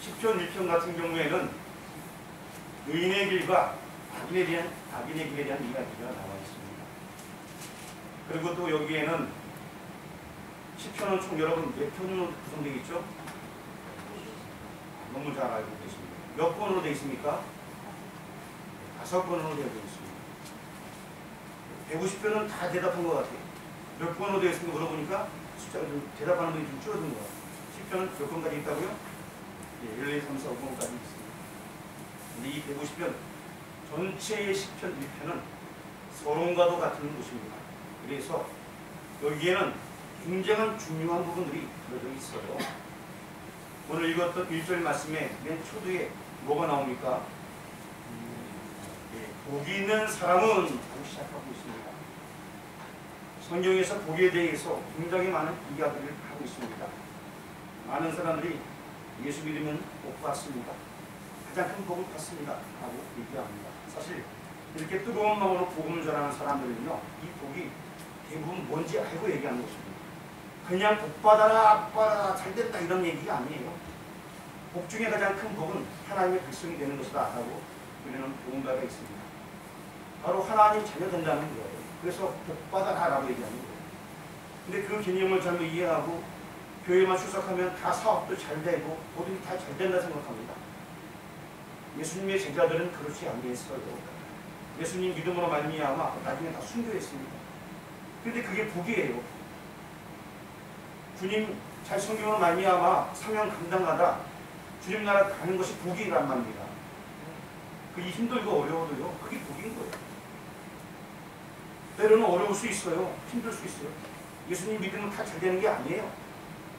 10편 1편 같은 경우에는 의인의 길과 악인에 대한 이야기가 나와 있습니다. 그리고 또 여기에는 10편은 총 여러분 몇 편으로 구성되어 있죠? 너무 잘 알고 계십니다. 몇 권으로 되어 있습니까? 5권으로 되어 있습니다. 150편은 다 대답한 것 같아요. 몇 권으로 되어 있습니까? 물어보니까 숫자가 좀 대답하는 분이 좀 줄어든 것 같아요. 10편은 몇 권까지 있다고요? 1, 2, 3, 4, 5권까지 있습니다. 근데 이 150편 전체의 10편 1편은 서론과도 같은 곳입니다. 그래서 여기에는 굉장한 중요한 부분들이 들어져 있어요. 오늘 읽었던 1절 말씀에 맨 초두에 뭐가 나옵니까? 복이 있는 사람은 하고 시작하고 있습니다. 성경에서 복에 대해서 굉장히 많은 이야기를 하고 있습니다. 많은 사람들이 예수 믿으면 복 받습니다. 가장 큰 복을 받습니다. 라고 얘기합니다. 사실 이렇게 뜨거운 마음으로 복음을 전하는 사람들은요, 이 복이 대부분 뭔지 알고 얘기하는 것입니다. 그냥 복 받아라, 잘된다 이런 얘기가 아니에요. 복 중에 가장 큰 복은 하나님의 백성이 되는 것이다 라고 우리는 복음가가 있습니다. 바로 하나님 자녀 된다는 거예요. 그래서 복 받아라 라고 얘기하는 거예요. 근데 그 개념을 잘못 이해하고 교회만 출석하면 다 사업도 잘 되고 모든 다 잘 된다 생각합니다. 예수님의 제자들은 그렇지 않겠어요. 예수님 믿음으로 말미암아 나중에 다 순교했습니다. 그런데 그게 복이에요. 주님 잘 섬김으로 말미암아 사명 감당하다 주님 나라 가는 것이 복이란 말입니다. 그게 힘들고 어려워도요, 그게 복인 거예요. 때로는 어려울 수 있어요. 힘들 수 있어요. 예수님 믿으면 다 잘 되는 게 아니에요.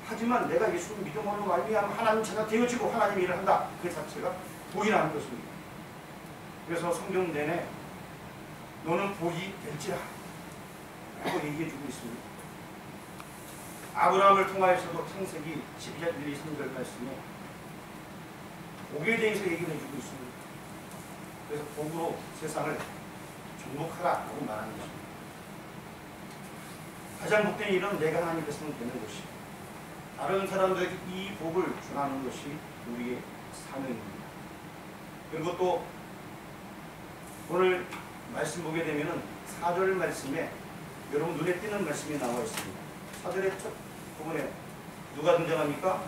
하지만 내가 예수님 믿음으로 말미암아 하나님 자녀 되어지고 하나님 일을 한다. 그 자체가 복이라는 것입니다. 그래서 성경 내내 너는 복이 될지라 라고 얘기해주고 있습니다. 아브라함을 통하여서도 창세기 12장 1, 2, 3절 말씀에 복에 대해서 얘기를 해주고 있습니다. 그래서 복으로 세상을 정복하라 라고 말하는 것입니다. 가장 복된 일은 내가 하나님 백성이 되는 것이, 다른 사람들에게 이 복을 전하는 것이 우리의 사명입니다. 그리고 또 오늘 말씀 보게 되면은 4절 말씀에 여러분 눈에 띄는 말씀이 나와 있습니다. 4절의 첫 부분에 누가 등장합니까?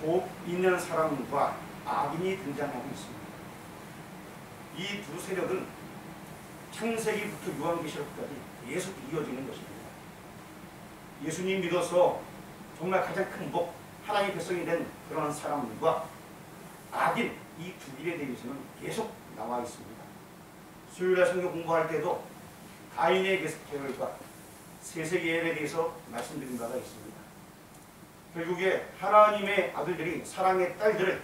복 있는 사람과 악인이 등장하고 있습니다. 이 두 세력은 창세기부터 요한계시록까지 계속 이어지는 것입니다. 예수님 믿어서 정말 가장 큰 복, 하나님의 백성이 된 그런 사람과 악인, 이 두 길에 대해서는 계속 나와 있습니다. 수요일날 성경 공부할 때도 가인의 계열과 셋의 계열에 대해서 말씀드린 바가 있습니다. 결국에 하나님의 아들들이 사랑의 딸들을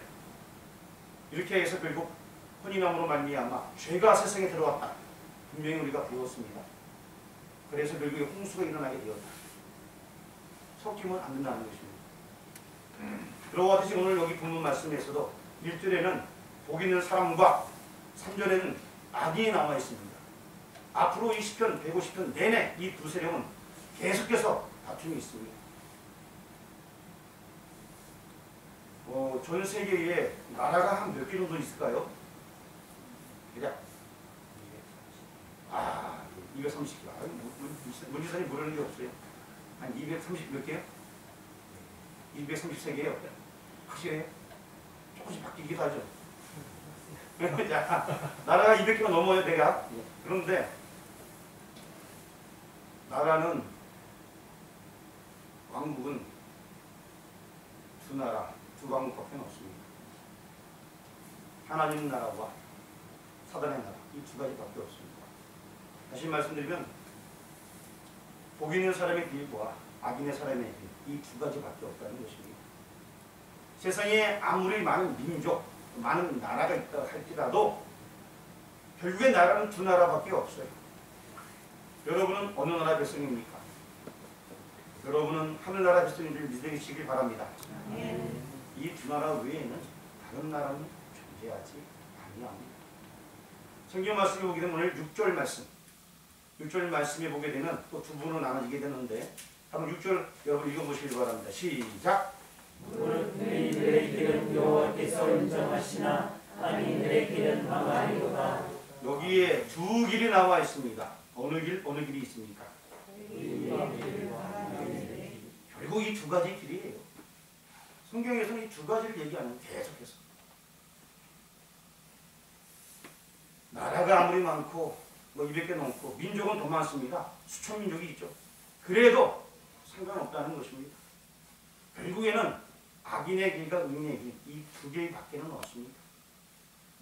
이렇게 해서 결국 혼인함으로 말미암아 죄가 세상에 들어왔다. 분명히 우리가 배웠습니다. 그래서 결국에 홍수가 일어나게 되었다. 섞이면 안 된다는 것입니다. 그러고 같이 오늘 여기 본문 말씀에서도 1절에는 복 있는 사람과 3절에는 악인이 나와 있습니다. 앞으로 이 시편 150편 내내 이 두 세력은 계속해서 다툼이 있습니다. 전 세계에 나라가 한 몇 개 정도 있을까요? 대략 230개. 문지산이 모르는 게 없어요. 한 230 몇 개요? 233개요. 확실해요? 조금씩 바뀌기도 하죠. 자, 나라가 200개가 넘어요, 내가. 그런데 나라는, 왕국은 두 나라, 두 왕국밖에 없습니다. 하나님 나라와 사단의 나라, 이 두 가지밖에 없습니다. 다시 말씀드리면 복 있는 사람의 길과 악인의 사람의 길, 이 두 가지밖에 없다는 것입니다. 세상에 아무리 많은 민족, 많은 나라가 있다 할지라도 결국에 나라는 두 나라밖에 없어요. 여러분은 어느 나라 백성입니까? 여러분은 하늘나라 백성인들 믿으시길 바랍니다. 이 두 나라 외에는 다른 나라는 존재하지 아니합니다. 성경 말씀에 보게 되면 오늘 6절 말씀, 6절 말씀에 보게 되면 또 두 부분으로 나눠지게 되는데 한번 6절 여러분 읽어보시길 바랍니다. 시작! 무릇 내 온전하시나 악인들의 길은 망하리로다. 여기에 두 길이 나와 있습니다. 어느 길이 있습니까? 결국 이 두 가지 길이에요. 성경에서는 이 두 가지를 얘기하는 계속해서. 나라가 아무리 많고 뭐 200개 넘고 민족은 더 많습니다. 수천 민족이 있죠. 그래도 상관없다는 것입니다. 결국에는 악인의 길과 의인의 길, 이 두 개의 밖에는 없습니다.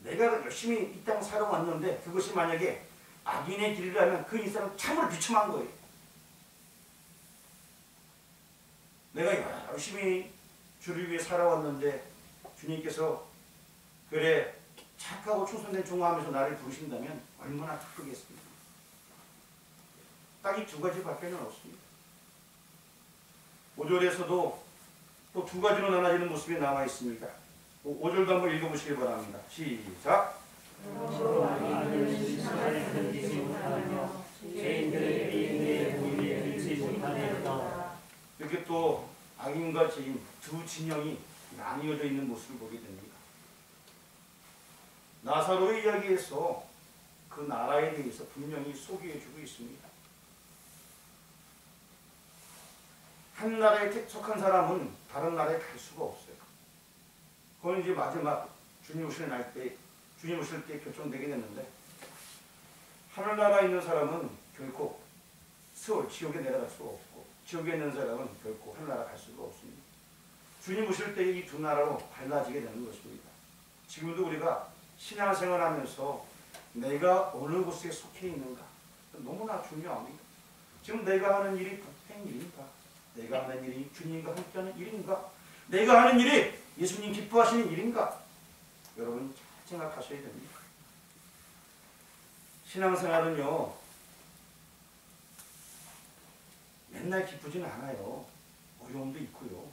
내가 열심히 이 땅 살아왔는데 그것이 만약에 악인의 길이라면 그 인생은 참으로 비참한 거예요. 내가 열심히 주를 위해 살아왔는데 주님께서 그래 착하고 충성된 종하면서 나를 부르신다면 얼마나 기쁘겠습니까? 딱 이 두 가지 밖에는 없습니다. 5절에서도 또 두 가지로 나눠지는 모습이 나와 있습니다. 5절도 한번 읽어보시기 바랍니다. 시작! 이렇게 또 악인과 죄인 두 진영이 나뉘어져 있는 모습을 보게 됩니다. 나사로의 이야기에서 그 나라에 대해서 분명히 소개해주고 있습니다. 한 나라에 속한 사람은 다른 나라에 갈 수가 없어요. 그건 이제 마지막 주님 오실 때 결정되게 됐는데, 하늘나라에 있는 사람은 결코 지옥에 내려갈 수가 없고, 지옥에 있는 사람은 결코 하늘나라 갈 수가 없습니다. 주님 오실 때 이 두 나라로 갈라지게 되는 것입니다. 지금도 우리가 신앙생활 하면서 내가 어느 곳에 속해 있는가 너무나 중요합니다. 지금 내가 하는 일이 복된 일인가? 내가 하는 일이 주님과 함께하는 일인가? 내가 하는 일이 예수님 기뻐하시는 일인가? 여러분 잘 생각하셔야 됩니다. 신앙생활은요 맨날 기쁘지는 않아요. 어려움도 있고요.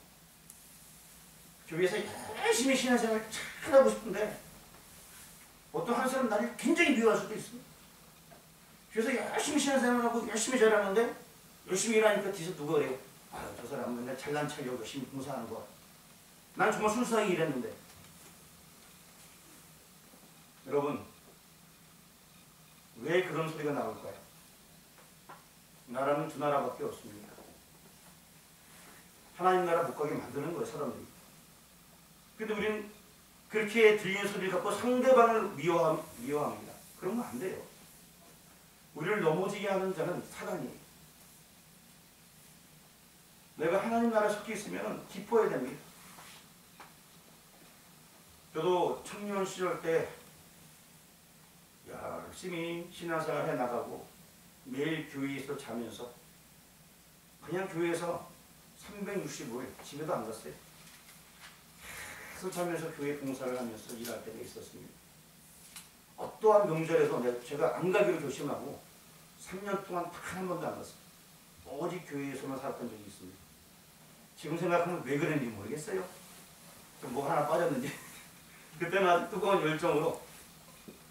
교회에서 열심히 신앙생활 잘하고 싶은데 어떤 한 사람 나를 굉장히 미워할 수도 있어요. 그래서 열심히 신앙생활하고 열심히 잘하는데 열심히 일하니까 뒤에서 누가 그래요? 아, 저 사람 맨날 잘난 척하려고 열심히 봉사하는 거야. 난 정말 순수하게 일했는데. 여러분 왜 그런 소리가 나올까요? 나라는 두 나라밖에 없습니다. 하나님 나라 못 가게 만드는 거예요, 사람들이. 근데 우리는 그렇게 들리는 소리를 갖고 상대방을 미워합니다. 그러면 안 돼요. 우리를 넘어지게 하는 자는 사단이에요. 내가 하나님 나라에 속해 있으면 기뻐해야 됩니다. 저도 청년 시절 때 열심히 신앙생활 해나가고 매일 교회에서 자면서 그냥 교회에서 365일 집에도 안 갔어요. 계속 자면서 교회 봉사를 하면서 일할 때가 있었습니다. 어떠한 명절에서 제가 안 가기로 결심하고 3년 동안 단 한 번도 안 갔어요. 오직 교회에서만 살았던 적이 있습니다. 지금 생각하면 왜 그랬는지 모르겠어요. 좀 뭐 하나 빠졌는지. 그때는 아주 뜨거운 열정으로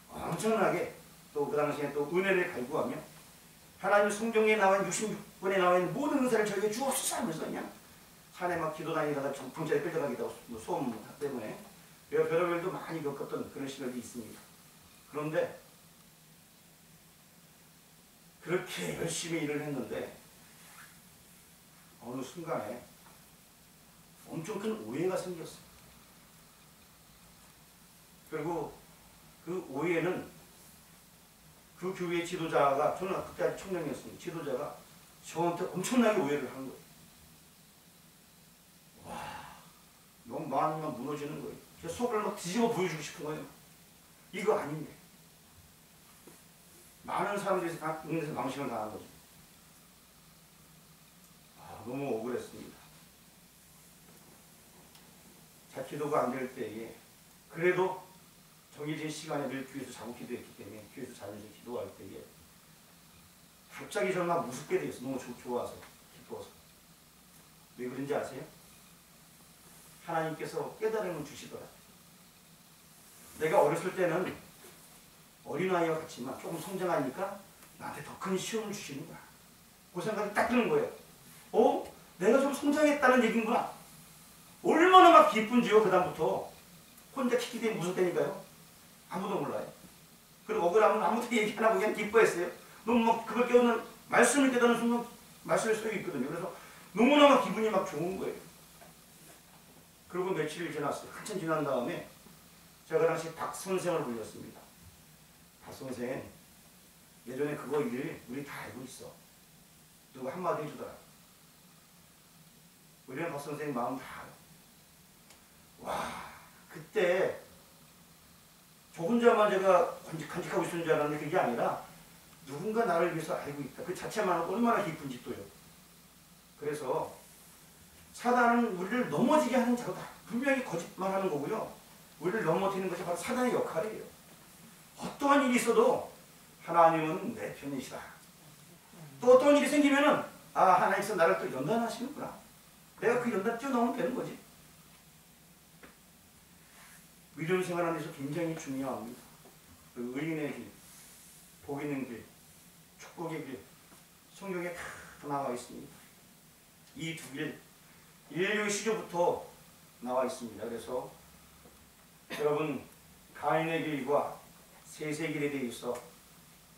엄청나게 또 그 당시에 또 은혜를 갈구하며 하나님 성경에 나와 있는 66권에 나와 있는 모든 은사를 저에게 주옵소서 하면서 그냥 산에 막 기도 다니다가 경찰에 끌려가기도 하고 소음 때문에 별의별도 많이 겪었던 그런 시절이 있습니다. 그런데 그렇게 열심히 일을 했는데 어느 순간에 엄청 큰 오해가 생겼어요. 그리고 그 오해는 그 교회 지도자가, 저는 그때 청년이었습니다. 지도자가 저한테 엄청나게 오해를 한 거예요. 와, 너무 마음이 막 무너지는 거예요. 제 속을 막 뒤집어 보여주고 싶은 거예요. 이거 아닌데. 많은 사람들이 응해서 망신을 당한 거죠. 너무 억울했습니다. 자, 기도가 안 될 때에 그래도 정해진 시간에 늘 교회에서 자고 기도했기 때문에 교회에서 자면서 기도할 때에 갑자기 저는 막 무섭게 되었어요. 너무 좋아서 기뻐서. 왜 그런지 아세요? 하나님께서 깨달음을 주시더라. 내가 어렸을 때는 어린아이와 같지만 조금 성장하니까 나한테 더 큰 시험을 주시는 거야. 그 생각이 딱 드는 거예요. 내가 좀 성장했다는 얘기인구나. 얼마나 막 기쁜지요, 그다음부터. 그 혼자 킥기 때문에 무슨 때니까요? 아무도 몰라요. 그리고 억울하면 아무도 얘기 안 하고 그냥 기뻐했어요. 너무 막 그걸 깨우는 말씀을 깨닫는 순간 말씀을 소용이 있거든요. 그래서 너무나 기분이 막 좋은 거예요. 그리고 며칠 지났어요. 한참 지난 다음에 제가 그 당시 박 선생을 불렸습니다. 박 선생, 예전에 그거 일 우리 다 알고 있어. 누가 한마디 해주더라. 우리는 박 선생님 마음 다 알아. 와, 그때 저 혼자만 제가 간직하고 있었는 줄 알았는데 그게 아니라 누군가 나를 위해서 알고 있다. 그 자체만 얼마나 깊은지 또요. 그래서 사단은 우리를 넘어지게 하는 자로다. 분명히 거짓말하는 거고요. 우리를 넘어뜨리는 것이 바로 사단의 역할이에요. 어떠한 일이 있어도 하나님은 내 편이시다. 또 어떤 일이 생기면은 하나님께서 나를 또 연단하시는구나. 내가 그 연단 뛰어넘으면 되는 거지. 믿음 생활하는 데서 굉장히 중요합니다. 그 의인의 길, 복 있는 길, 축복의 길, 성경에 다 나와 있습니다. 이 두 길, 인류의 시조부터 나와 있습니다. 그래서 여러분, 가인의 길과 셋의 길에 대해서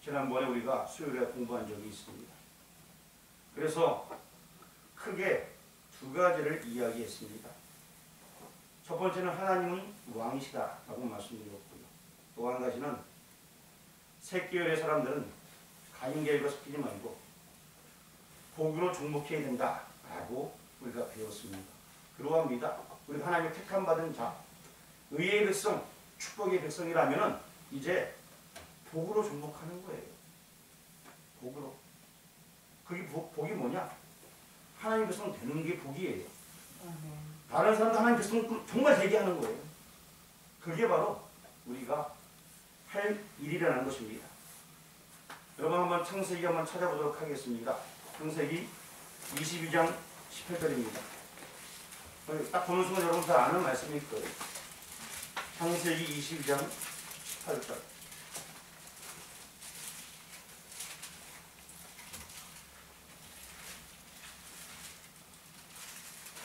지난번에 우리가 수요일에 공부한 적이 있습니다. 그래서 크게 두 가지를 이야기했습니다. 첫 번째는 하나님은 왕이시다라고 말씀드렸고요. 또 한 가지는 셋계열의 사람들은 가인계열과 섞이지 말고 복으로 종목해야 된다라고 우리가 배웠습니다. 그러합니다. 우리 하나님의 택함 받은 자, 의의 백성, 축복의 백성이라면은 이제 복으로 종목하는 거예요. 복으로. 그게 복이 뭐냐? 하나님 백성 되는 게 복이에요. 다른 사람도 하나님 백성 정말 되게 하는 거예요. 그게 바로 우리가 할 일이라는 것입니다. 여러분 한번 창세기 한번 찾아보도록 하겠습니다. 창세기 22장 18절입니다. 딱 보는 순간 여러분 다 아는 말씀일 거예요. 창세기 22장 18절.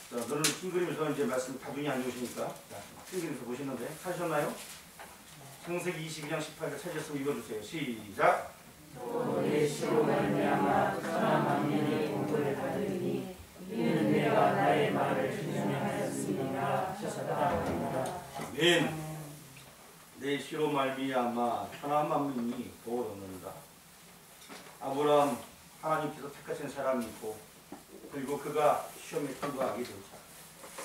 자, 너는 큰 그림에서 이제 말씀 다분히 안 좋으시니까 큰 그림에서 보시는데 찾으셨나요? 창세기 22장 18절 찾으셨으면 읽어주세요. 시작. 내 시로 말미암아 천하 만민의 복을 받으니 이는 내가 나의 말을 준수하였습니다 하셨다. 아멘. 내 시로 말미암아 천하 만민이 복을 얻는다. 아브라함 하나님께서 택하신 사람이고 그리고 그가 시험에 통과하게 되자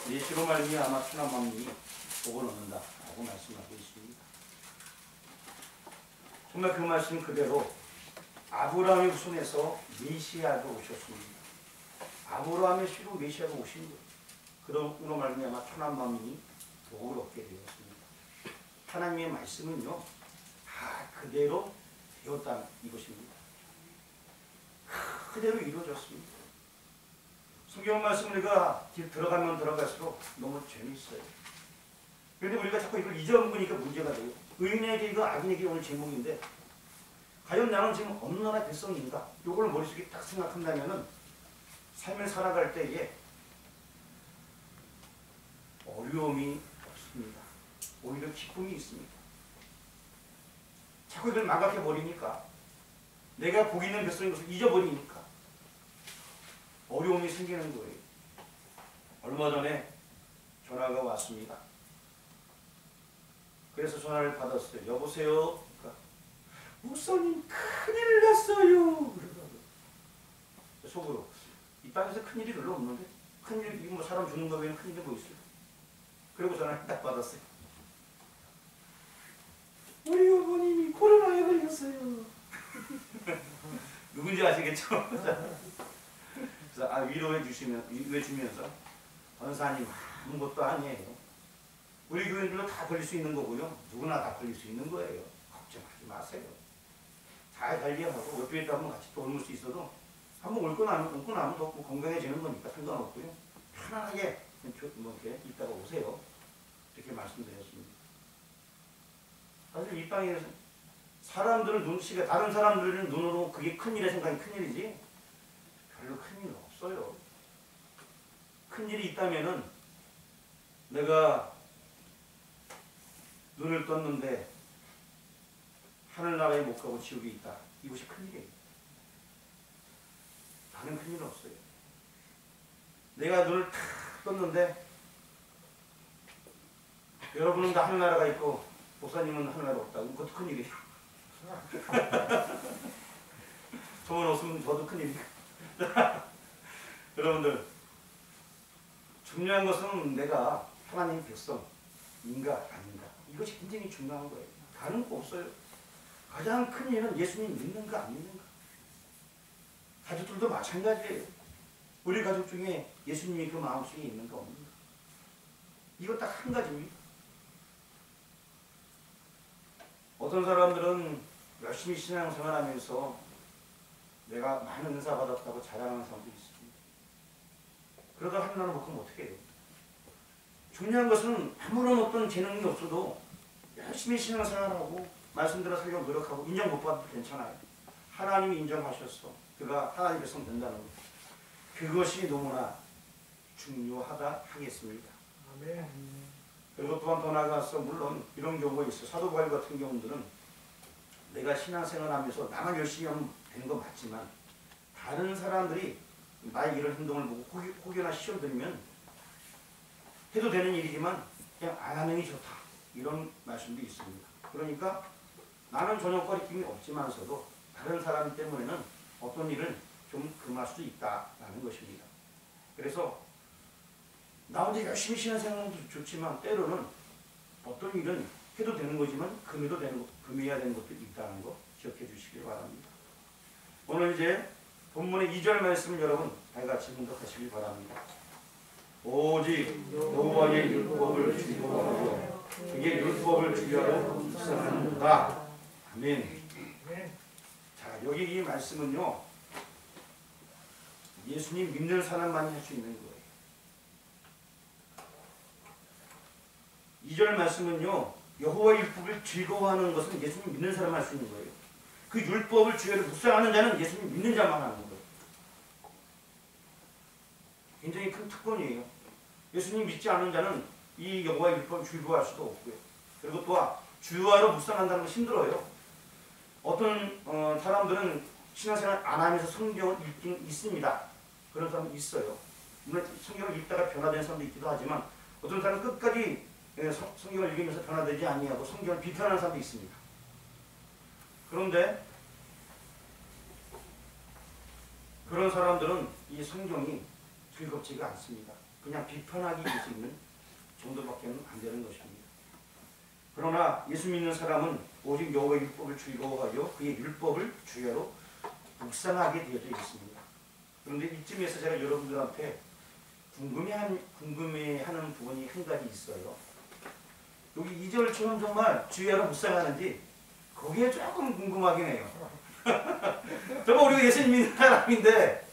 내 시로 말미암아 천하 만민이 복을 얻는다 라고 말씀하고 있습니다. 정말 그 말씀 그대로 아브라함의 후손에서 메시아가 오셨습니다. 아브라함의 씨로 메시아가 오신 거예요. 그러므로 말미암아 천하 만민이 복을 얻게 되었습니다. 하나님의 말씀은요 다 그대로 되었다는 이것입니다. 그대로 이루어졌습니다. 성경 말씀 우리가 들어가면 들어갈수록 너무 재미있어요. 그런데 우리가 자꾸 이걸 잊어먹으니까 문제가 돼요. 의인의 길과 악인의 길 오늘 제목인데 과연 나는 지금 어느 나라의 백성인가? 이걸 머릿속에 딱 생각한다면은 삶을 살아갈 때에 어려움이 없습니다. 오히려 기쁨이 있습니다. 자꾸 이걸 망각해버리니까 내가 복 있는 백성인 것을 잊어버리니까 어려움이 생기는 거예요. 얼마 전에 전화가 왔습니다. 그래서 전화를 받았어요. 여보세요? 그러니까 목사님 큰일 났어요. 그러더라고요. 속으로 이 땅에서 큰일이 별로 없는데 큰일, 이거 뭐 사람 죽는 거 외에는 큰일이 뭐 있어요. 그리고 전화를 딱 받았어요. 우리 어머님이 코로나에 걸렸어요. 누군지 아시겠죠? 그래서 위로해 주면서 권사님 아무것도 아니에요. 우리 교인들도 다 걸릴 수 있는 거고요. 누구나 다 걸릴 수 있는 거예요. 걱정하지 마세요. 잘 관리하고 옆에 있다 보면 같이 또 옮을 수 있어도 한번 옮고 나면 또 건강해지는 거니까 상관없고요. 편안하게 뭐 이렇게 있다가 오세요. 이렇게 말씀드렸습니다. 사실 이 땅에 사람들은 눈치가 다른 사람들은 눈으로 그게 큰일의 생각이 큰일이지 별로 큰일 없어요. 큰일이 있다면은 내가 눈을 떴는데 하늘나라에 못 가고 지옥에 있다. 이것이 큰일이에요. 다른 큰일은 없어요. 내가 눈을 탁 떴는데 여러분은 다 하늘나라가 있고 목사님은 하늘나라 없다. 그것도 큰일이에요. 저만 없으면 저도 큰일이에요. 여러분들, 중요한 것은 내가 하나님 백성인가 아닌가. 이것이 굉장히 중요한 거예요. 다른 거 없어요. 가장 큰 일은 예수님 믿는가 안 믿는가. 가족들도 마찬가지예요. 우리 가족 중에 예수님이 그 마음속에 있는가 없는가. 이거 딱 한 가지입니다. 어떤 사람들은 열심히 신앙생활하면서 내가 많은 은사 받았다고 자랑하는 사람도 있습니다. 그러다 하늘나라 못 가면 어떻게 해요? 중요한 것은 아무런 어떤 재능이 없어도 열심히 신앙생활하고 말씀대로 살려고 노력하고 인정 못 받아도 괜찮아요. 하나님이 인정하셨어. 그가 하나님의 백성 된다는 것. 그것이 너무나 중요하다 하겠습니다. 아멘. 그리고 또한 더 나아가서 물론 이런 경우가 있어요. 사도 바울 같은 경우들은 내가 신앙생활하면서 나만 열심히 하면 되는 건 맞지만 다른 사람들이 나의 이런 행동을 보고 혹여나 시험 들면 해도 되는 일이지만 그냥 안 하는 게 좋다. 이런 말씀도 있습니다. 그러니까 나는 전혀 거리낌이 없지만서도 다른 사람 때문에는 어떤 일은 좀 금할 수 있다라는 것입니다. 그래서 나 혼자 열심히 신앙생활도 좋지만 때로는 어떤 일은 해도 되는 거지만 금해야 되는 것도 있다는 거 기억해 주시길 바랍니다. 오늘 이제 본문의 2절 말씀을 여러분 다같이 문독하시길 바랍니다. 오직 여호와의 율법을 즐거워하고 그의 율법을 주야로 묵상하는도다. 아멘. 자, 여기 이 말씀은요, 예수님 믿는 사람만이 할 수 있는 거예요. 2절 말씀은요, 여호와의 율법을 즐거워하는 것은 예수님 믿는 사람만 할 수 있는 거예요. 그 율법을 주야로 묵상하는 자는 예수님 믿는 자만 하는 거예요. 굉장히 큰 특권이에요. 예수님 믿지 않는 자는 이 여호와의 율법을 즐거워할 수도 없고요. 그리고 또한 주야로 묵상한다는 건 힘들어요. 어떤 사람들은 신앙생활 안 하면서 성경을 읽긴 있습니다. 그런 사람도 있어요. 물론 성경을 읽다가 변화된 사람도 있기도 하지만 어떤 사람은 끝까지 성경을 읽으면서 변화되지 아니하고 성경을 비판하는 사람도 있습니다. 그런데 그런 사람들은 이 성경이 즐겁지가 않습니다. 그냥 비판하기 위해서 있는 정도밖에 안 되는 것입니다. 그러나 예수 믿는 사람은 오직 여호와의 율법을 즐거워하여 그의 율법을 주야로 묵상하게 되어져 있습니다. 그런데 이쯤에서 제가 여러분들한테 궁금해하는 부분이 한 가지 있어요. 여기 2절처럼 정말 주야로 묵상하는지 거기에 조금 궁금하긴 해요. 정말 우리가 예수님 믿는 사람인데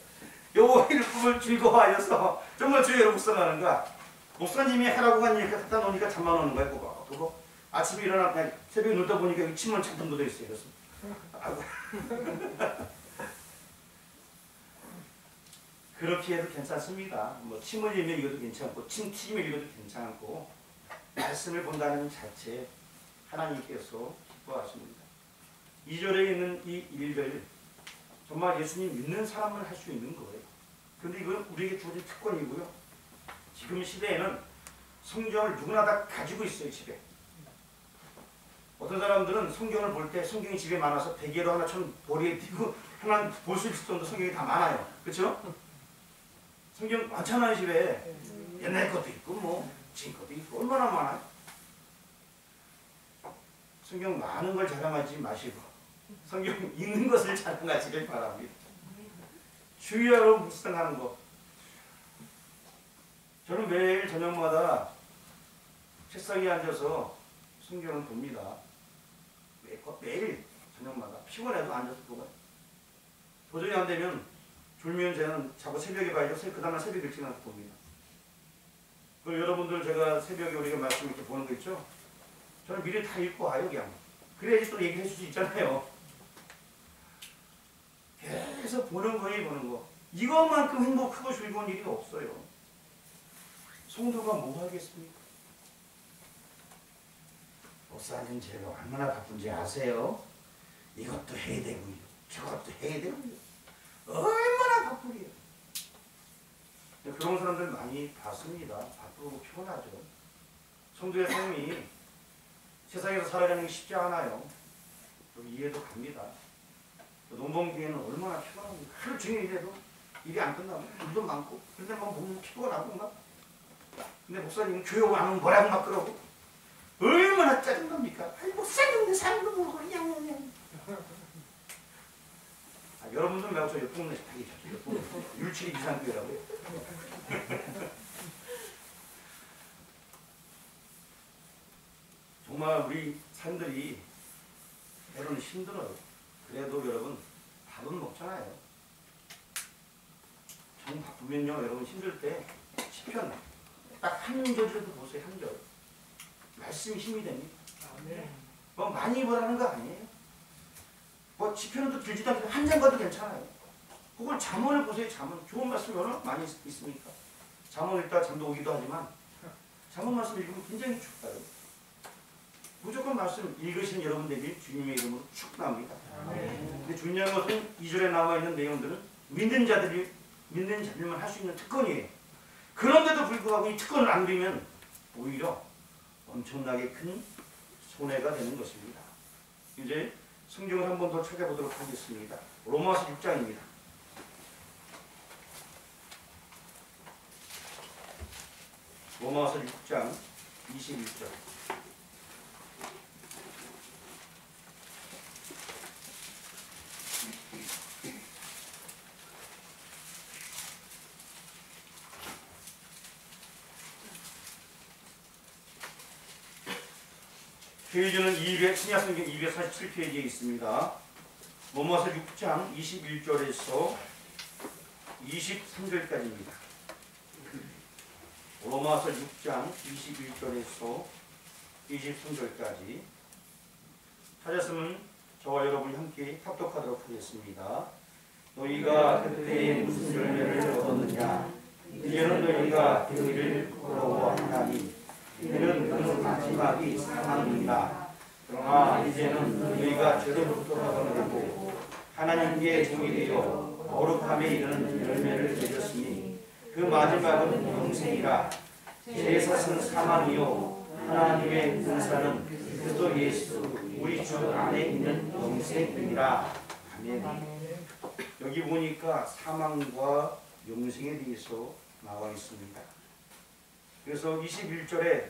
여호와의 율법을 즐거워하여서 정말 주야로 묵상하는가? 목사님이 하라고 한 얘기 갖다 놓으니까 잠만 오는 거야. 그거 아침에 일어나 새벽에 눈 떠 보니까 침만 잔뜩 묻어 있어요. 그래서 그렇게 해도 괜찮습니다. 뭐 침을 흘리며 읽어도 괜찮고 침튀며 읽어도 괜찮고 말씀을 본다는 자체에 하나님께서 기뻐하십니다. 2절에 있는 이 일들 정말 예수님 믿는 사람만 할 수 있는 거예요. 그런데 이건 우리에게 주어진 특권이고요. 지금 시대에는 성경을 누구나 다 가지고 있어요. 집에. 어떤 사람들은 성경을 볼 때 성경이 집에 많아서 베개로 하나처럼 머리에 띄고 하나 볼 수 있을 정도 성경이 다 많아요. 그렇죠? 성경 많잖아요. 집에. 옛날 것도 있고 뭐 지금 것도 있고 얼마나 많아요. 성경 많은 걸 자랑하지 마시고 성경 있는 것을 자랑하시길 바랍니다. 주야로 묵상하는 것. 저는 매일 저녁마다 책상에 앉아서 성경을 봅니다. 매일 저녁마다 피곤해도 앉아서 보고 도저히 안 되면 졸면 저는 자고 새벽에 봐야죠. 그 다음날 새벽 일찍 나서 봅니다. 그리고 여러분들 제가 새벽에 우리가 말씀 이렇게 보는 거 있죠? 저는 미리 다 읽고 와요. 그냥 그래야지 또 얘기해 줄 수 있잖아요. 계속 보는 거. 이것만큼 행복하고 즐거운 일이 없어요. 성도가 뭐 하겠습니까? 목사님 제가 얼마나 바쁜지 아세요? 이것도 해야 되고요. 저것도 해야 되고요. 얼마나 바쁘게요. 그런 사람들 많이 봤습니다. 바쁘고 피곤하죠. 성도의 삶이 세상에서 살아가는 게 쉽지 않아요. 좀 이해도 갑니다. 농번기에는 얼마나 피곤합니까? 하루 종일 일해도 일이 안 끝나고 일도 많고 그런데 막 보면 피곤하고 막. 근데 목사님은 교회 오면 뭐라고 막 그러고 얼마나 짜증납니까? 아니 목사님 삶도 모르고 그냥. 여러분들 말고 저 옆동네 사귀죠. 옆동네 율치리 비상교회라고요. 정말 우리 삶들이 때로는 힘들어요. 그래도 여러분 밥은 먹잖아요. 정 바쁘면요 여러분 힘들 때 시편 딱 한 절이라도 보세요. 한 절. 말씀이 힘이 됩니다. 뭐 많이 보라는 거 아니에요. 뭐 시편은 또 길지도 않고 한 장 봐도 괜찮아요. 혹은 잠언을 보세요. 잠언. 좋은 말씀이 얼마나 많이 있습니까? 잠언 읽다가 잠도 오기도 하지만 잠언 말씀 읽으면 굉장히 춥다요. 무조건 말씀 읽으신 여러분들이 주님의 이름으로 축복합니다. 근데 중요한 것은 2절에 나와 있는 내용들은 믿는 자들만 할 수 있는 특권이에요. 그런데도 불구하고 이 특권을 안 누리면 오히려 엄청나게 큰 손해가 되는 것입니다. 이제 성경을 한 번 더 찾아보도록 하겠습니다. 로마서 6장입니다. 로마서 6장 21절. 페이지는 신약성경 247페이지에 있습니다. 로마서 6장 21절에서 23절까지입니다. 로마서 6장 21절에서 23절까지 찾았으면 저와 여러분이 함께 합독하도록 하겠습니다. 너희가 그때에 무슨 열매를 얻었느냐? 이제는 너희가 그 일을 부끄러워하나니 이는 그 마지막이 사망이니라. 그러나 이제는 너희가 죄로부터 벗어나고 하나님께 종이 되어 거룩함에 이르는 열매를 맺었으니 그 마지막은 영생이라. 제사는 사망이요 하나님의 은사는 그리스도 예수 우리 주 안에 있는 영생이니라. 아멘. 여기 보니까 사망과 영생에 대해서 나와 있습니다. 그래서 21절에